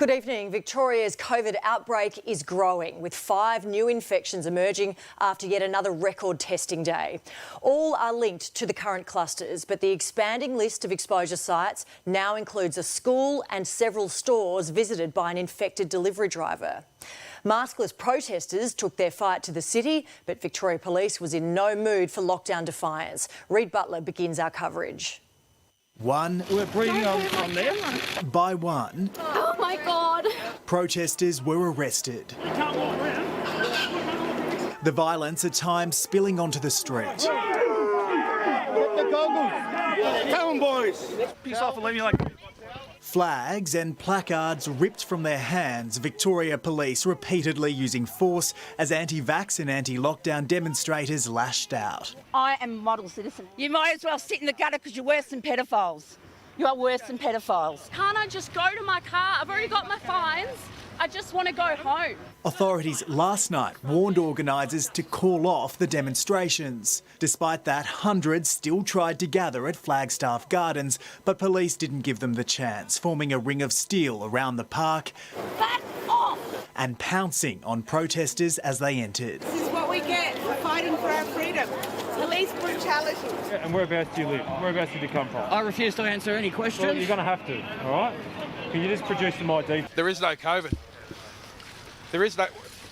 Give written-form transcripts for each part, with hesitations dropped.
Good evening. Victoria's COVID outbreak is growing, with 5 new infections emerging after yet another record testing day. All are linked to the current clusters, but the expanding list of exposure sites now includes a school and several stores visited by an infected delivery driver. Maskless protesters took their fight to the city, but Victoria Police was in no mood for lockdown defiance. Reid Butler begins our coverage. We're breathing on there. By one, Oh my God! protesters were arrested. You can't walk around. The violence at times spilling onto the street. Get the goggles. Come on, boys. Piss off and leave me like. Flags and placards ripped from their hands, Victoria Police repeatedly using force as anti-vax and anti-lockdown demonstrators lashed out. I am a model citizen. You might as well sit in the gutter because you're worse than pedophiles. You are worse than pedophiles. Can't I just go to my car? I've already got my fines. I just want to go home. Authorities last night warned organisers to call off the demonstrations. Despite that, hundreds still tried to gather at Flagstaff Gardens, but police didn't give them the chance, forming a ring of steel around the park Back off! and pouncing on protesters as they entered. This is what we get for fighting for our freedom. Police brutality. And whereabouts do you live? Whereabouts did you come from? I refuse to answer any questions. Well, you're going to have to, all right? Can you just produce some ID? There is no COVID. There is no...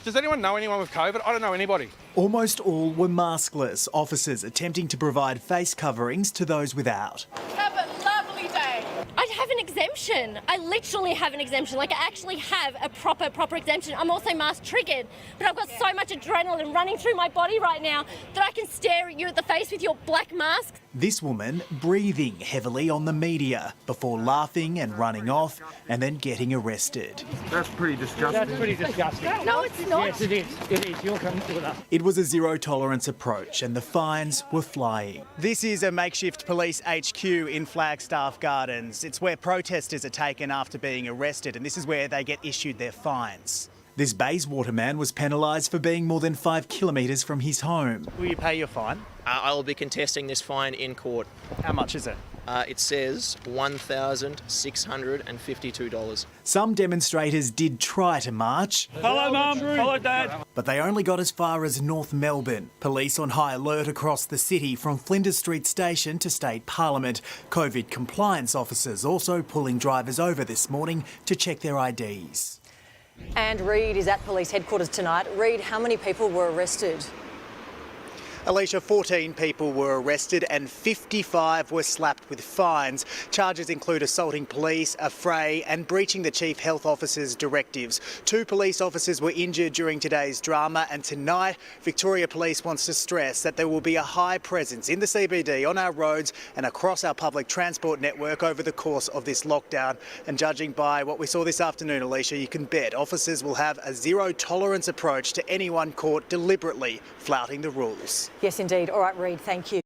Does anyone know anyone with COVID? I don't know anybody. Almost all were maskless, officers attempting to provide face coverings to those without. Have a lovely day. I have an exemption. I literally have an exemption. Like, I actually have a proper exemption. I'm also mask triggered, but I've got so much adrenaline running through my body right now that I can stare at you at the face with your black mask. This woman breathing heavily on the media before laughing and running off and then getting arrested. That's pretty disgusting. No, it's not. Yes, it is. It is. You'll come with us. It was a zero tolerance approach and the fines were flying. This is a makeshift police HQ in Flagstaff Gardens. It's where protesters are taken after being arrested, and this is where they get issued their fines. This Bayswater man was penalised for being more than 5 kilometres from his home. Will you pay your fine? I will be contesting this fine in court. How much is it? It says $1,652. Some demonstrators did try to march, Hello, Mum. Hello, Dad. but they only got as far as North Melbourne. Police on high alert across the city from Flinders Street Station to State Parliament. COVID compliance officers also pulling drivers over this morning to check their IDs. And Reid is at police headquarters tonight. Reid, how many people were arrested? Alicia, 14 people were arrested and 55 were slapped with fines. Charges include assaulting police, a fray and breaching the Chief Health Officer's directives. 2 police officers were injured during today's drama, and tonight Victoria Police wants to stress that there will be a high presence in the CBD, on our roads and across our public transport network over the course of this lockdown. And judging by what we saw this afternoon, Alicia, you can bet officers will have a zero tolerance approach to anyone caught deliberately flouting the rules. Yes, indeed. All right, Reid, thank you.